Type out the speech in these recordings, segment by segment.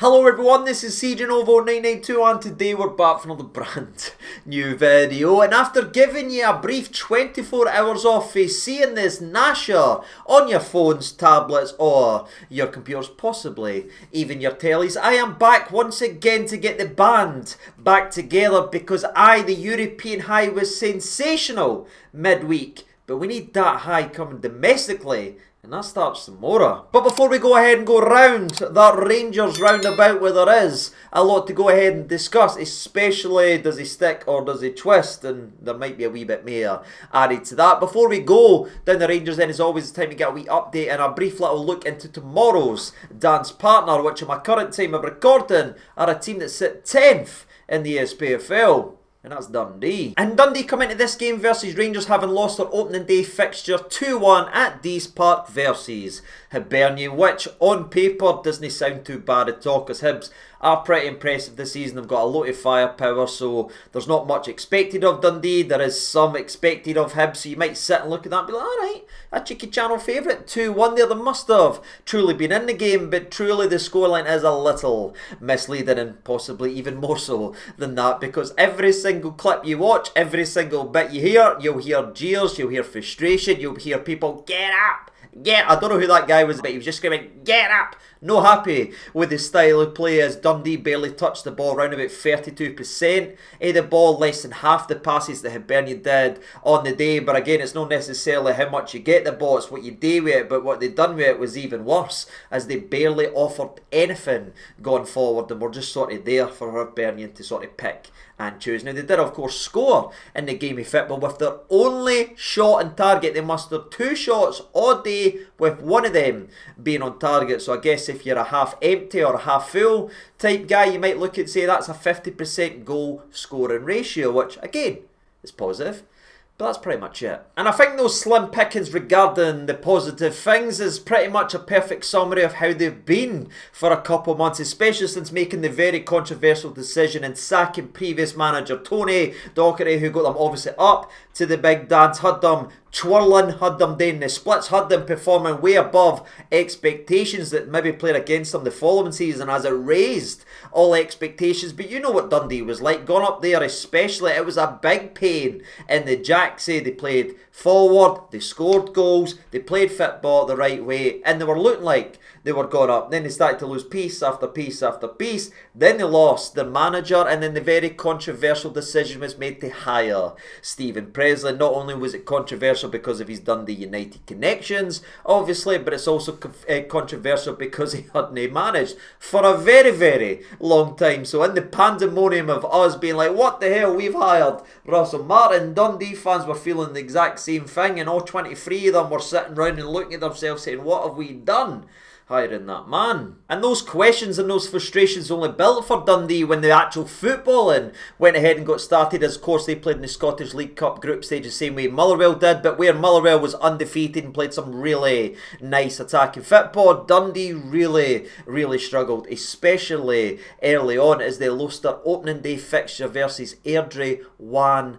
Hello everyone, this is CJNovo992 and today we're back for another brand new video, and after giving you a brief 24 hours off for seeing this Nasher on your phones, tablets or your computers, possibly even your tellies, I am back once again to get the band back together because the European high was sensational midweek, but we need that high coming domestically. And that starts tomorrow. But before we go ahead and go round that Rangers roundabout where there is a lot to go ahead and discuss, especially does he stick or does he twist, and there might be a wee bit more added to that. Before we go down the Rangers then, as always, it's time to get a wee update and a brief little look into tomorrow's dance partner, which at my current time of recording are a team that sit 10th in the SPFL. And that's Dundee. And Dundee come into this game versus Rangers having lost their opening day fixture 2-1 at Dees Park versus Hibernian, which on paper doesn't sound too bad at all because Hibs are pretty impressive this season. They've got a lot of firepower, so there's not much expected of Dundee. There is some expected of Hibs, so you might sit and look at that and be like, alright, a cheeky channel favourite, 2-1 there. They must have truly been in the game, but truly the scoreline is a little misleading, and possibly even more so than that, because every single clip you watch, every single bit you hear, you'll hear jeers, you'll hear frustration, you'll hear people, get up! I don't know who that guy was, but he was just screaming, get up! No happy with the style of play as Dundee barely touched the ball, around about 32% of the ball, less than half the passes that Hibernian did on the day. But again, it's not necessarily how much you get the ball, it's what you do with it. But what they done with it was even worse, as they barely offered anything going forward and were just sort of there for Hibernian to sort of pick and choose. Now, they did of course score in the game of football with their only shot on target. They mustered 2 shots all day, with one of them being on target. So I guess if you're a half empty or a half full type guy, you might look and say that's a 50% goal scoring ratio, which again is positive. But that's pretty much it. And I think those slim pickings regarding the positive things is pretty much a perfect summary of how they've been for a couple of months, especially since making the very controversial decision and sacking previous manager Tony Docherty, who got them obviously up to the big dance, had them twirling, had them doing the splits, had them performing way above expectations that maybe played against them the following season, as it raised all expectations. But you know what Dundee was like, going up there especially, it was a big pain in the jacksie. They played forward, they scored goals, they played football the right way, and they were looking like they were going up. Then they started to lose piece after piece after piece. Then they lost their manager, and then the very controversial decision was made to hire Stephen Presley. Not only was it controversial because of his Dundee United connections, obviously, but it's also controversial because he hadn't managed for a very, very long time. So in the pandemonium of us being like, what the hell, we've hired Russell Martin, Dundee fans were feeling the exact same thing, and all 23 of them were sitting around and looking at themselves saying, what have we done hiring that man? And those questions and those frustrations only built for Dundee when the actual footballing went ahead and got started, as of course they played in the Scottish League Cup group stage the same way Motherwell did, but where Motherwell was undefeated and played some really nice attacking football, Dundee really struggled, especially early on, as they lost their opening day fixture versus Airdrie 1-0.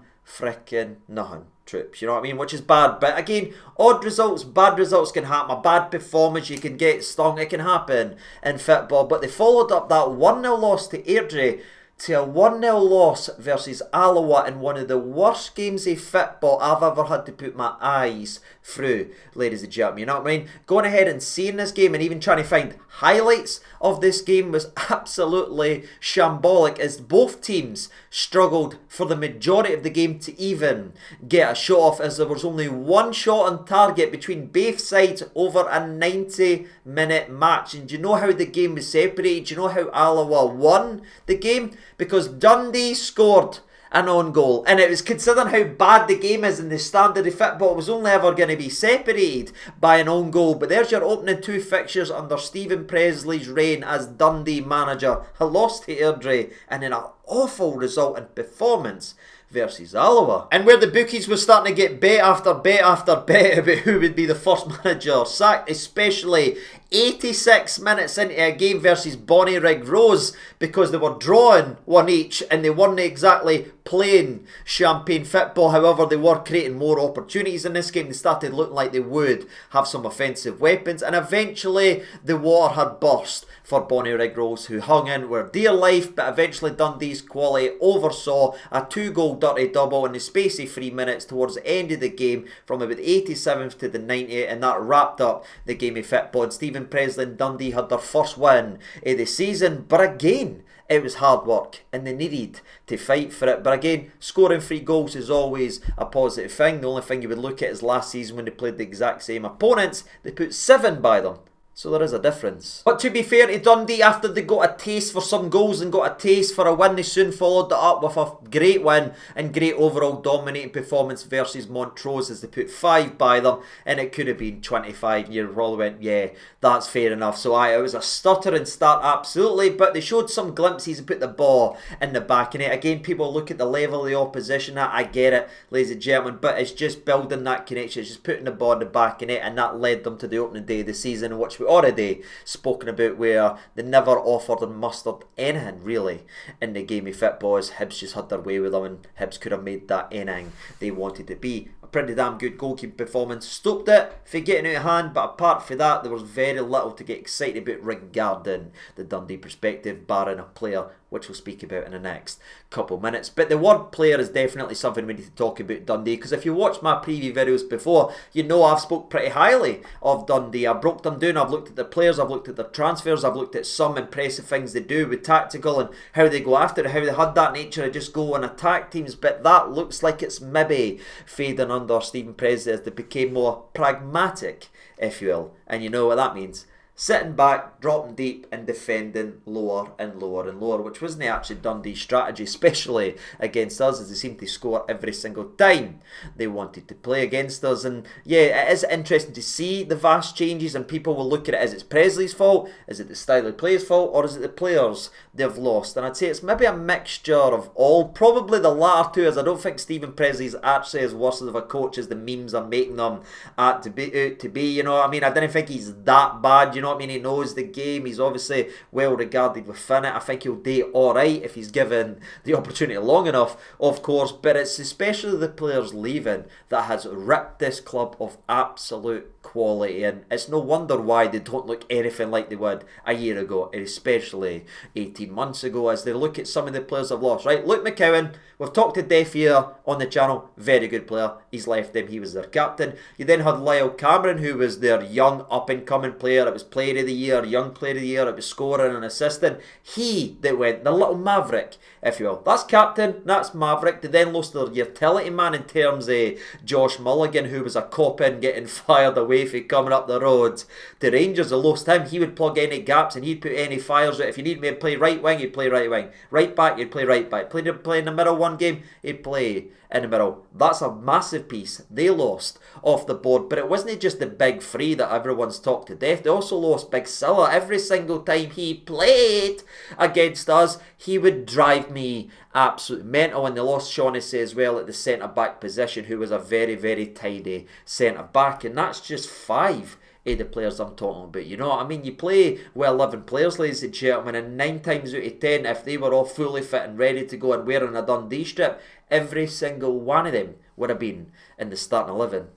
Troops, you know what I mean, which is bad. But again, odd results, bad results can happen. A bad performance, you can get stung, it can happen in football. But they followed up that 1-0 loss to Airdrie to a 1-0 loss versus Alot in one of the worst games of football I've ever had to put my eyes through, ladies and gentlemen. You know what I mean? Going ahead and seeing this game and even trying to find highlights of this game was absolutely shambolic, as both teams struggled for the majority of the game to even get a shot off, as there was only one shot on target between both sides over a 90-minute match. And do you know how the game was separated? Do you know how Alot won the game? Because Dundee scored an own goal, and it was, considering how bad the game is and the standard of football, it was only ever going to be separated by an own goal. But there's your opening 2 fixtures under Stephen Presley's reign as Dundee manager. He lost to Airdrie, and in an awful result and performance versus Alloa. And where the bookies were starting to get bet after bet after bet about who would be the first manager sacked, especially 86 minutes into a game versus Bonnyrigg Rose because they were drawing one each and they weren't exactly playing champagne football. However, they were creating more opportunities in this game. They started looking like they would have some offensive weapons, and eventually the water had burst for Bonnyrigg Rose, who hung in with dear life, but eventually Dundee's quality oversaw a 2-goal dirty double in the space of 3 minutes towards the end of the game from about the 87th to the 90th, and that wrapped up the game of football. And Stephen Presley and Dundee had their first win of the season, but again, it was hard work and they needed to fight for it. But again, scoring 3 goals is always a positive thing. The only thing you would look at is last season when they played the exact same opponents, they put 7 by them. So there is a difference. But to be fair to Dundee, after they got a taste for some goals and got a taste for a win, they soon followed that up with a great win and great overall dominating performance versus Montrose as they put 5 by them, and it could have been 25. You probably went, yeah, that's fair enough. So it was a stuttering start, absolutely, but they showed some glimpses and put the ball in the back of it. Again, people look at the level of the opposition. I get it, ladies and gentlemen, but it's just building that connection. It's just putting the ball in the back of it, and that led them to the opening day of the season, which we already spoken about, where they never offered and mustered anything really in the game of football, as Hibs just had their way with them, and Hibs could have made that anything they wanted to be. A pretty damn good goalkeeping performance stopped it for getting out of hand, but apart from that, there was very little to get excited about regarding the Dundee perspective, barring a player which we'll speak about in the next couple minutes. But the word player is definitely something we need to talk about Dundee, because if you watched my preview videos before, you know I've spoke pretty highly of Dundee. I broke them down, I've looked at the players, I've looked at their transfers, I've looked at some impressive things they do with tactical and how they go after it, how they had that nature of just go and attack teams, but that looks like it's maybe fading under Stephen Presley as they became more pragmatic, if you will, and you know what that means. Sitting back, dropping deep and defending lower and lower and lower, which wasn't actually Dundee's strategy, especially against us, as they seemed to score every single time they wanted to play against us. And yeah, it is interesting to see the vast changes, and people will look at it as it's Presley's fault, is it the style of play's fault, or is it the players they've lost? And I'd say it's maybe a mixture of all, probably the latter two, as I don't think Stephen Presley's actually as worse of a coach as the memes are making them out to be, you know what I mean? I didn't think he's that bad, you know what I mean? He knows the game, he's obviously well regarded within it. I think he'll do alright if he's given the opportunity long enough, of course, but it's especially the players leaving that has ripped this club of absolute quality, and it's no wonder why they don't look anything like they would a year ago, especially 18 months ago, as they look at some of the players they've lost. Right, Luke McCowan, we've talked to Deaf here on the channel, very good player, he's left them, he was their captain. You then had Lyle Cameron, who was their young up and coming player, it was player of the year, young player of the year, it was scoring and assisting. He that went, the little maverick, if you will, that's captain, that's maverick. They then lost their utility man in terms of Josh Mulligan, who was a cop-in getting fired away for coming up the road. The Rangers, they lost him, he would plug any gaps and he'd put any fires out. If you need me to play right wing, he'd play right wing. Right back, he'd play right back. Play in the middle one game, he'd play in the middle. That's a massive piece they lost off the board. But it wasn't just the big three that everyone's talked to death. They also lost Big Silla. Every single time he played against us, he would drive me absolutely mental. And they lost Shaughnessy as well at the centre back position, who was a very, very tidy centre back. And that's just 5 of the players I'm talking about. You know what I mean? You play with 11 players, ladies and gentlemen, and 9 times out of 10, if they were all fully fit and ready to go and wearing a Dundee strip, every single one of them would have been in the starting 11.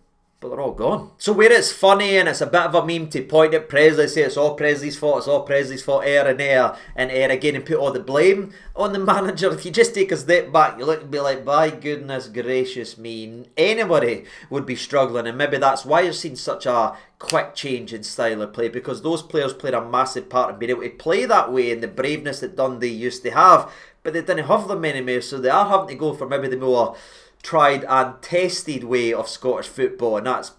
But they're all gone. So where it's funny and it's a bit of a meme to point at Presley, say it's all Presley's fault, it's all Presley's fault, air again, and put all the blame on the manager. If you just take a step back, you look and be like, by goodness gracious me, anybody would be struggling. And maybe that's why you're seeing such a quick change in style of play, because those players played a massive part in being able to play that way and the braveness that Dundee used to have. But they didn't have them anymore, so they are having to go for maybe the more tried and tested way of Scottish football, and that's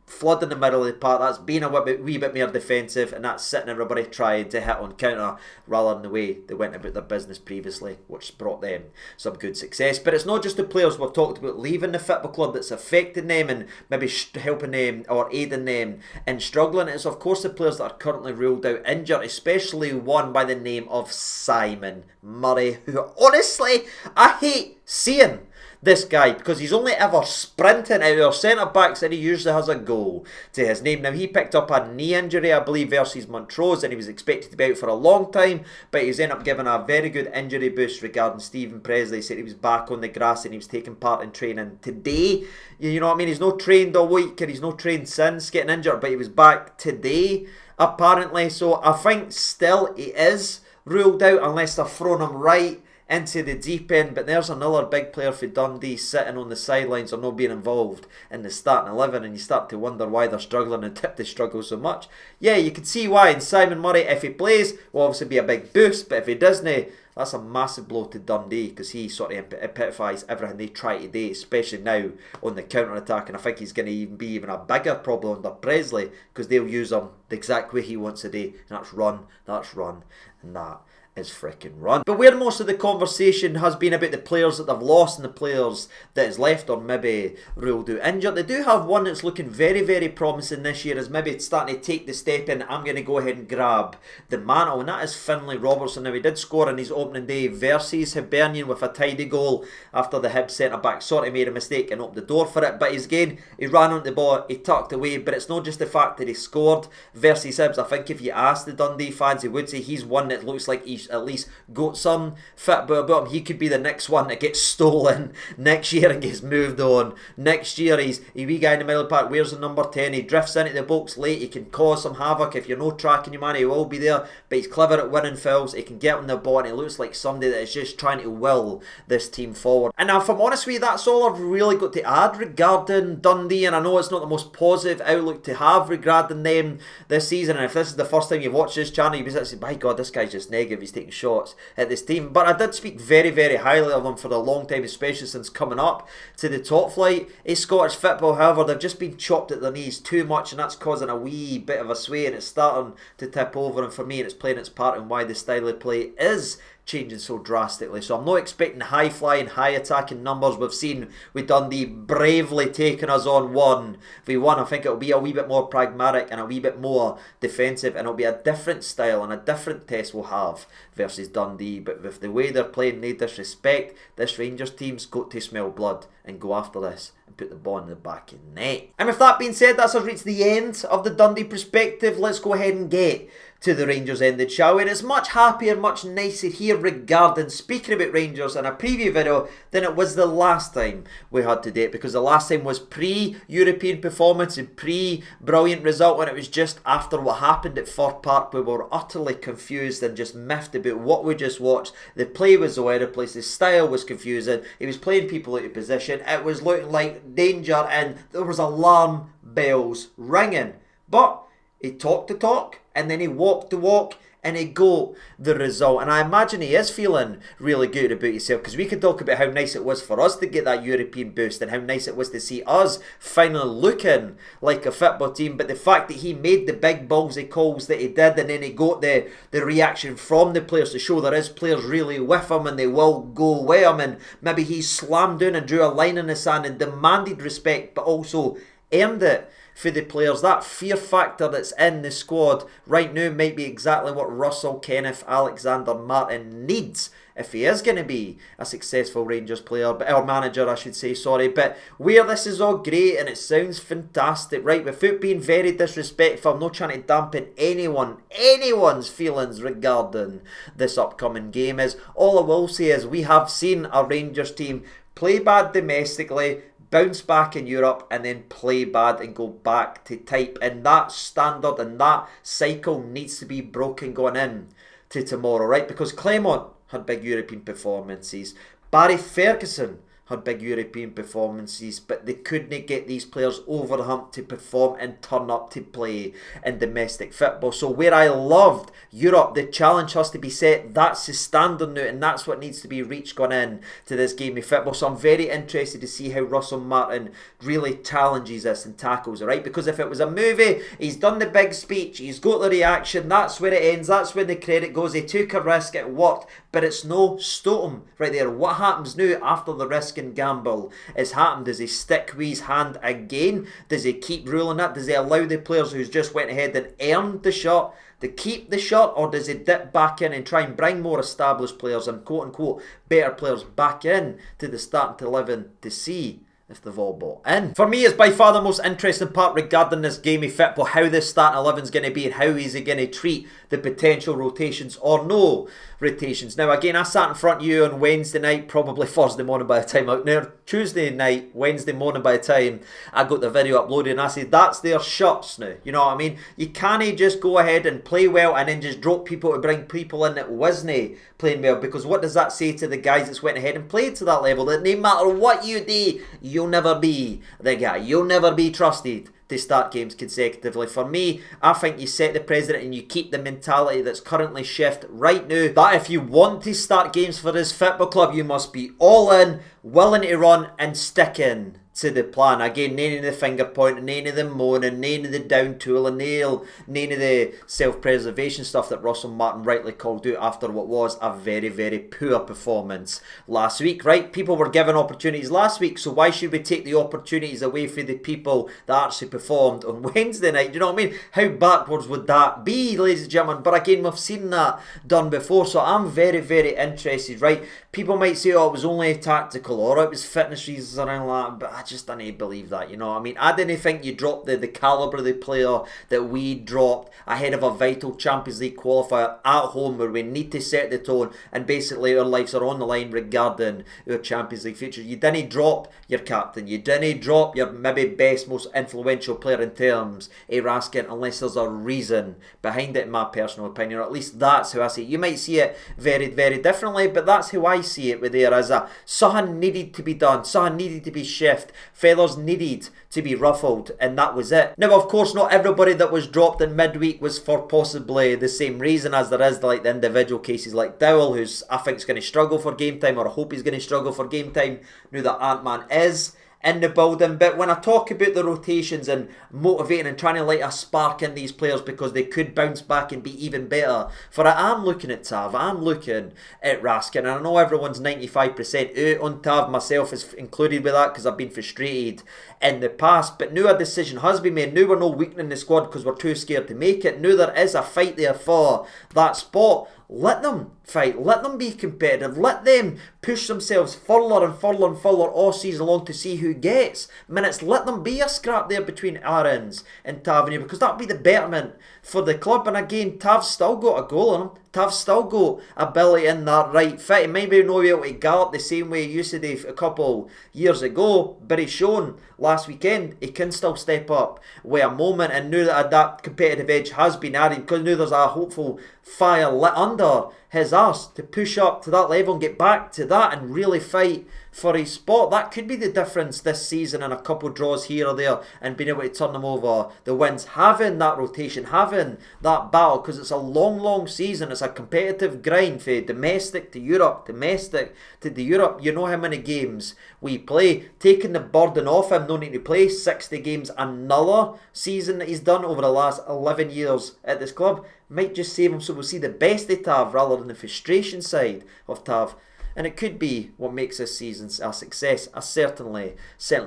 flooding the middle of the park, that's being a wee bit more defensive, and that's sitting everybody trying to hit on counter rather than the way they went about their business previously, which brought them some good success. But it's not just the players we've talked about leaving the football club that's affecting them and maybe helping them or aiding them in struggling. It's of course the players that are currently ruled out injured, especially one by the name of Simon Murray, who honestly I hate seeing This guy, because he's only ever sprinting out of our centre-backs and he usually has a goal to his name. Now, he picked up a knee injury, I believe, versus Montrose, and he was expected to be out for a long time, but he's ended up giving a very good injury boost regarding Stephen Presley. He said he was back on the grass and he was taking part in training today. You know what I mean? He's not trained all week and he's not trained since getting injured, but he was back today, apparently. So I think still he is ruled out unless they're throwing him right into the deep end. But there's another big player for Dundee sitting on the sidelines or not being involved in the starting 11, and you start to wonder why they're struggling and tip they struggle so much. Yeah, you can see why. And Simon Murray, if he plays, will obviously be a big boost, but if he doesn't, that's a massive blow to Dundee, because he sort of epitomises everything they try to do, especially now on the counter-attack. And I think he's going to be even a bigger problem under Presley, because they'll use him the exact way he wants to do, and that's run, and that is freaking run. But where most of the conversation has been about the players that they've lost and the players that is left or maybe ruled out injured, they do have one that's looking very, very promising this year, as maybe it's starting to take the step in. I'm going to go ahead and grab the mantle, and that is Finlay Robertson. Now, he did score on his opening day versus Hibernian with a tidy goal after the Hibs centre-back sort of made a mistake and opened the door for it. But again, he ran on the ball, he tucked away, but it's not just the fact that he scored versus Hibs. I think if you ask the Dundee fans, they would say he's one that looks like he's at least got some fit about him. He could be the next one that gets stolen next year and gets moved on. Next year, he's a wee guy in the middle of the park, wears the number 10, he drifts into the box late, he can cause some havoc. If you're not tracking your man, he will be there, but he's clever at winning fouls, he can get on the ball, and he looks like somebody that is just trying to will this team forward. And now, if I'm honest with you, that's all I've really got to add regarding Dundee, and I know it's not the most positive outlook to have regarding them this season, and if this is the first time you've watched this channel, you'll be saying, my God, this guy's just negative, he's taking shots at this team. But I did speak very, very highly of them for a long time, especially since coming up to the top flight of Scottish football. However, they've just been chopped at their knees too much, and that's causing a wee bit of a sway, and it's starting to tip over, and for me it's playing its part in why the style of play is changing so drastically. So I'm not expecting high flying, high attacking numbers we've seen with Dundee bravely taking us on 1v1. I think it'll be a wee bit more pragmatic and a wee bit more defensive, and it'll be a different style and a different test we'll have versus Dundee. But with the way they're playing, no disrespect, this Rangers team's got to smell blood and go after this and put the ball in the back of the net. And with that being said, that's us reached the end of the Dundee perspective. Let's go ahead and get to the Rangers ended, shall we? And it's much happier, much nicer here regarding speaking about Rangers in a preview video than it was the last time we had to date, because the last time was pre-European performance and pre-brilliant result, and it was just after what happened at Fir Park. We were utterly confused and just miffed about what we just watched. The play was all over the place, the style was confusing, he was playing people out of position, it was looking like danger, and there was alarm bells ringing. But he talked the talk, and then he walked the walk, and he got the result. And I imagine he is feeling really good about himself, because we could talk about how nice it was for us to get that European boost and how nice it was to see us finally looking like a football team. But the fact that he made the big ballsy calls that he did, and then he got the reaction from the players to show there is players really with him and they will go with him, and maybe he slammed down and drew a line in the sand and demanded respect, but also earned it for the players. That fear factor that's in the squad right now might be exactly what Russell, Kenneth, Alexander, Martin needs if he is going to be a successful Rangers player, or manager I should say, sorry. But where this is all great and it sounds fantastic, right, without being very disrespectful, I'm not trying to dampen anyone's feelings regarding this upcoming game, is all I will say is we have seen a Rangers team play bad domestically, bounce back in Europe, and then play bad and go back to type. And that standard and that cycle needs to be broken going in to tomorrow, right? Because Clement had big European performances, Barry Ferguson had big European performances, but they couldn't get these players over the hump to perform and turn up to play in domestic football. So where I loved Europe, the challenge has to be set. That's the standard now, and that's what needs to be reached going in to this game of football. So I'm very interested to see how Russell Martin really challenges this and tackles it, right? Because if it was a movie, he's done the big speech, he's got the reaction, that's where it ends, that's when the credit goes. He took a risk, it worked, but it's no Stoughton right there. What happens now after the risk risking gamble has happened. Does he stick with his hand again? Does he keep ruling that? Does he allow the players who's just went ahead and earned the shot to keep the shot, or does he dip back in and try and bring more established players and quote-unquote better players back in to the starting 11 to see if they've all bought in? For me, it's by far the most interesting part regarding this game of football, how this starting 11 is going to be and how is he going to treat the potential rotations or no rotations. Now again, I sat in front of you on Wednesday night, probably Thursday morning by the time out there, Tuesday night, Wednesday morning by the time I got the video uploaded, and I said that's their shots now, you know what I mean? You can't just go ahead and play well and then just drop people to bring people in that wasn't playing well, because what does that say to the guys that's went ahead and played to that level, that no matter what you do, you'll never be the guy, you'll never be trusted to start games consecutively. For me, I think you set the precedent and you keep the mentality that's currently shifted right now, that if you want to start games for this football club, you must be all in, willing to run and sticking to the plan. Again, none of the finger pointing, none of the moaning, none of the down tooling, none of the self-preservation stuff that Russell Martin rightly called out after what was a very, very poor performance last week, right? People were given opportunities last week, so why should we take the opportunities away from the people that actually performed on Wednesday night? Do you know what I mean? How backwards would that be, ladies and gentlemen? But again, we've seen that done before, so I'm very, very interested, right? People might say, oh, it was only tactical, or it was fitness reasons or anything like that, but I just don't believe that, you know what I mean? I didn't think you dropped the calibre of the player that we dropped ahead of a vital Champions League qualifier at home, where we need to set the tone and basically our lives are on the line regarding our Champions League future. You didn't drop your captain, you didn't drop your maybe best, most influential player in terms of Raskin, unless there's a reason behind it, in my personal opinion, or at least that's how I see it. You might see it very, very differently, but that's how I see it with there as a something needed to be done, something needed to be shifted, feathers needed to be ruffled, and that was it. Now, of course, not everybody that was dropped in midweek was for possibly the same reason, as there is like the individual cases like Dowell, who's I think is going to struggle for game time, or I hope he's going to struggle for game time now that Ant-Man is in the building. But when I talk about the rotations and motivating and trying to light a spark in these players because they could bounce back and be even better, for I'm looking at Tav, I'm looking at Raskin, and I know everyone's 95% out on Tav, myself is included with that because I've been frustrated in the past, but now a decision has been made. Now we're not weakening the squad because we're too scared to make it. Now there is a fight there for that spot. Let them fight, let them be competitive, let them push themselves further and further and further all season long to see who gets minutes. Let them be a scrap there between Aarons and Tavernier, because that'll be the betterment for the club. And again, Tav's still got a goal in him, Tav's still got ability in that right foot. He might be not able to gallop the same way he used to do a couple years ago, but he's shown last weekend he can still step up with a moment, and now that competitive edge has been added, because now there's a hopeful fire lit under his arse to push up to that level and get back to that and really fight for his spot. That could be the difference this season, in a couple draws here or there and being able to turn them over the wins, having that rotation, having that battle, because it's a long season. It's a competitive grind for domestic to Europe, domestic to the Europe. You know how many games we play, taking the burden off him, no need to play 60 games another season that he's done over the last 11 years at this club might just save him, so we'll see the best of Tav rather than the frustration side of Tav. And it could be what makes this season a success. I certainly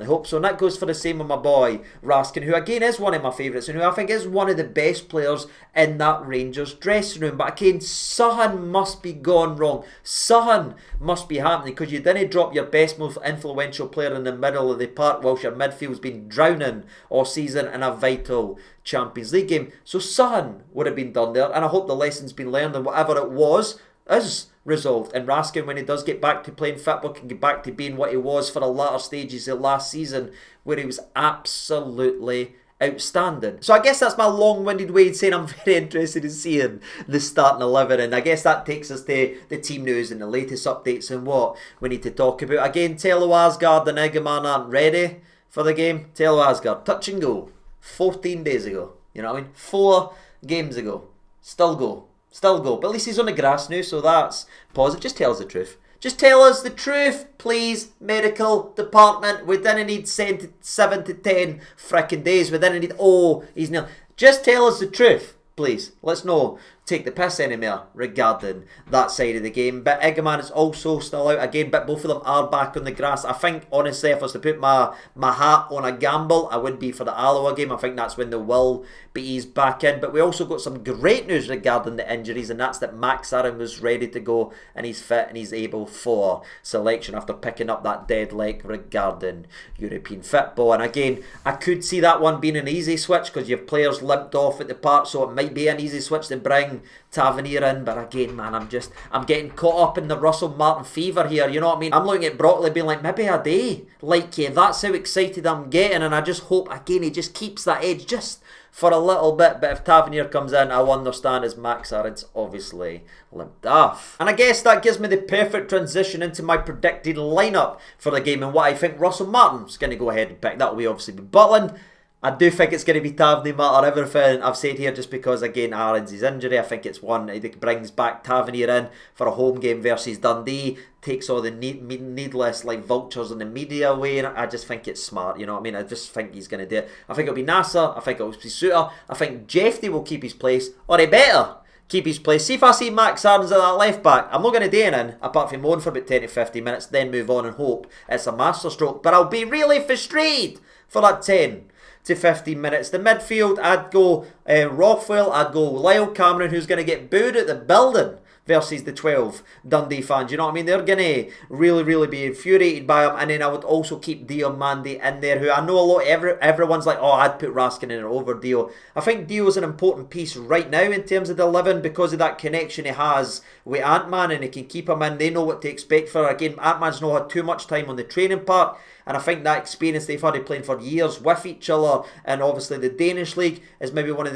hope so. And that goes for the same with my boy Raskin, who again is one of my favourites and who I think is one of the best players in that Rangers dressing room. But again, something must be gone wrong. Something must be happening, because you didn't drop your best, most influential player in the middle of the park whilst your midfield's been drowning all season in a vital Champions League game. So something would have been done there, and I hope the lesson's been learned, and whatever it was is resolved, and Raskin, when he does get back to playing football, can get back to being what he was for the latter stages of last season, where he was absolutely outstanding. So I guess that's my long-winded way of saying I'm very interested in seeing the starting 11, and I guess that takes us to the team news and the latest updates and what we need to talk about. Again, Tello Asgard and Egeman aren't ready for the game. Tello Asgard, touch and go, 14 days ago, you know what I mean? 4 games ago, still go. But at least he's on the grass now, so that's positive. Just tell us the truth. Just tell us the truth, please, medical department. We didn't need 7 to 10 frickin' days. We didn't need, oh, he's nil. Just tell us the truth, please. Let's know take the piss anymore regarding that side of the game. But Eggman is also still out again, but both of them are back on the grass. I think, honestly, if I was to put my hat on a gamble, I would be for the Alloa game. I think that's when they will be eased back in. But we also got some great news regarding the injuries, and that's that Max Aaron was ready to go, and he's fit and he's able for selection after picking up that dead leg regarding European football. And again, I could see that one being an easy switch because you have players limped off at the park, so it might be an easy switch to bring Tavernier in. But again, man, I'm getting caught up in the Russell Martin fever here, you know what I mean? I'm looking at Broccoli being like, maybe a day, like, yeah, that's how excited I'm getting, and I just hope, again, he just keeps that edge just for a little bit. But if Tavernier comes in, I'll understand, as Max Aaron's obviously limped off. And I guess that gives me the perfect transition into my predicted lineup for the game and what I think Russell Martin's going to go ahead and pick. That will obviously be Butland. I do think it's going to be Tavernier matter everything I've said here, just because, again, Aaron's his injury. I think it's one that brings back Tavernier in for a home game versus Dundee, takes all the needless like vultures in the media away, and I just think it's smart, you know what I mean? I just think he's going to do it. I think it'll be Nasser, I think it'll be Suter, I think Jeffy will keep his place, or he better keep his place. See if I see Max Aaron's at that left back, I'm not going to do anything apart from moan for about 10 to 15 minutes, then move on and hope it's a masterstroke. But I'll be really frustrated for that 10 to 15 minutes. The midfield, I'd go Rothwell, I'd go Lyle Cameron, who's going to get booed at the building versus the 12 Dundee fans. You know what I mean? They're going to really be infuriated by him. And then I would also keep Dio Mandy in there, who I know a lot, everyone's like, oh, I'd put Raskin in over Dio. I think Dio's an important piece right now in terms of the 11 because of that connection he has with Ant-Man, and he can keep him in. They know what to expect for her. Again, Ant-Man's not had too much time on the training part, and I think that experience they've had playing for years with each other, and obviously the Danish league, is maybe one of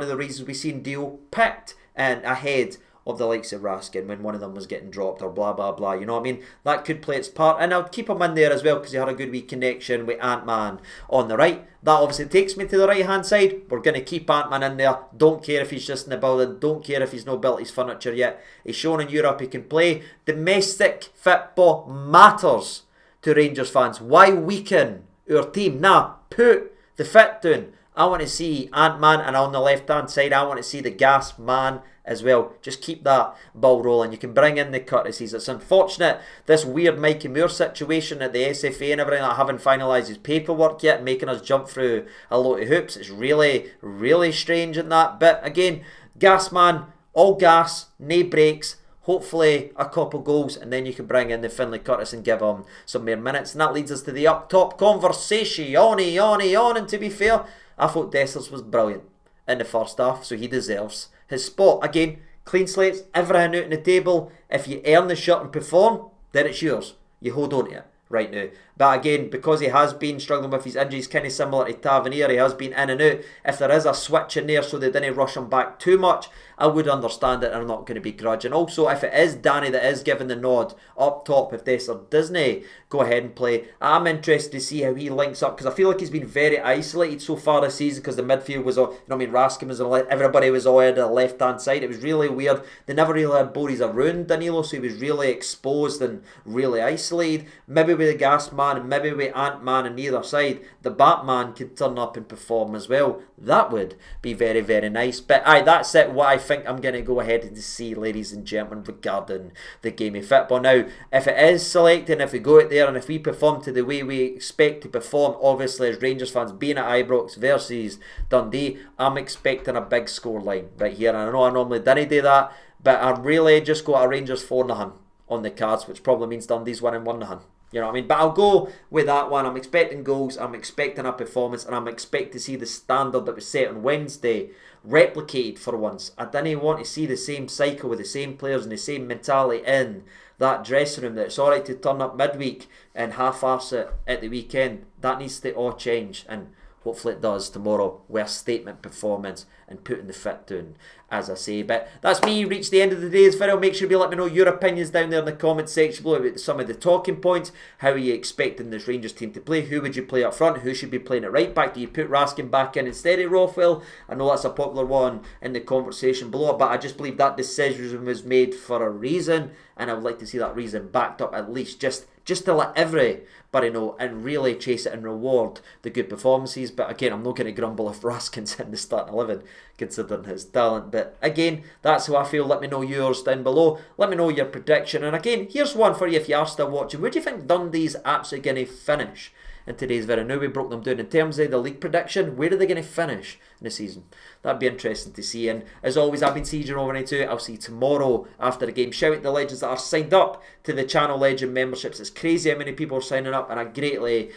the reasons we've seen Dio picked and ahead of the likes of Raskin when one of them was getting dropped or blah blah blah, you know what I mean? That could play its part, and I would keep him in there as well because he had a good wee connection with Ant-Man on the right. That obviously takes me to the right hand side. We're going to keep Ant-Man in there. Don't care if he's just in the building, don't care if he's not built his furniture yet. He's shown in Europe he can play. Domestic football matters to Rangers fans. Why weaken our team? Nah, put the fit down. I want to see Ant-Man, and on the left hand side I want to see the gas man as well. Just keep that ball rolling. You can bring in the courtesies. It's unfortunate, this weird Mikey Moore situation at the SFA and everything, that haven't finalised his paperwork yet, making us jump through a lot of hoops. It's really strange in that. But again, gas man, all gas, no brakes. Hopefully a couple goals, and then you can bring in the Finlay Curtis and give him some more minutes. And that leads us to the up top conversation. And to be fair, I thought Dessers was brilliant in the first half, so he deserves his spot. Again, clean slates, everything out on the table. If you earn the shirt and perform, then it's yours. You hold on to it right now. But again, because he has been struggling with his injuries, kind of similar to Tavernier, he has been in and out. If there is a switch in there so they didn't rush him back too much, I would understand it, and I'm not going to begrudge. And also, if it is Danny that is given the nod up top, if Dessler Disney go ahead and play, I'm interested to see how he links up, because I feel like he's been very isolated so far this season, because the midfield was, Raskin was on, everybody was all on the left hand side. It was really weird. They never really had Boris around Danilo, so he was really exposed and really isolated. Maybe with the gas man and maybe with Ant-Man on either side, the Batman could turn up and perform as well. That would be very nice. But that's it, what I think I'm going to go ahead and see, ladies and gentlemen, regarding the game of football. Now, if it is selected, if we go out there and if we perform to the way we expect to perform, obviously as Rangers fans, being at Ibrox versus Dundee, I'm expecting a big scoreline right here. And I know I normally didn't do that, but I really just got a Rangers 4-0 on the cards, which probably means Dundee's winning 1-0. You know what I mean? But I'll go with that one. I'm expecting goals, I'm expecting a performance, and I'm expecting to see the standard that was set on Wednesday replicated for once. I didn't want to see the same cycle with the same players and the same mentality in that dressing room, that it's alright to turn up midweek and half-arse it at the weekend. That needs to all change, and hopefully it does tomorrow with a statement performance and putting the fit down, as I say. But that's me, reached the end of the day's video. Make sure you let me know your opinions down there in the comment section below about some of the talking points. How are you expecting this Rangers team to play? Who would you play up front? Who should be playing at right back? Do you put Raskin back in instead of Rothwell? I know that's a popular one in the conversation below, but I just believe that decision was made for a reason, and I would like to see that reason backed up, at least just to let everybody know and really chase it and reward the good performances. But again, I'm not going to grumble if Raskin's in the starting 11 considering his talent. But But again, that's how I feel. Let me know yours down below. Let me know your prediction. And again, here's one for you if you are still watching. Where do you think Dundee's actually going to finish in today's video? Now we broke them down in terms of the league prediction. Where are they going to finish in the season? That'd be interesting to see. And as always, I've been CJ92. I'll see you tomorrow after the game. Shout out to the legends that are signed up to the channel legend memberships. It's crazy how many people are signing up, and I greatly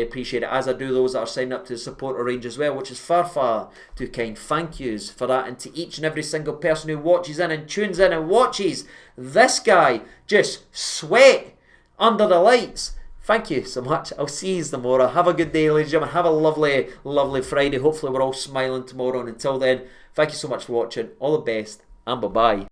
appreciate it, as I do those that are signing up to the supporter range as well, which is far too kind. Thank yous for that, and to each and every single person who watches in and tunes in and watches this guy just sweat under the lights. Thank you so much. I'll see you tomorrow. Have a good day, ladies and gentlemen. Have a lovely Friday. Hopefully we're all smiling tomorrow. And until then, thank you so much for watching. All the best, and bye-bye.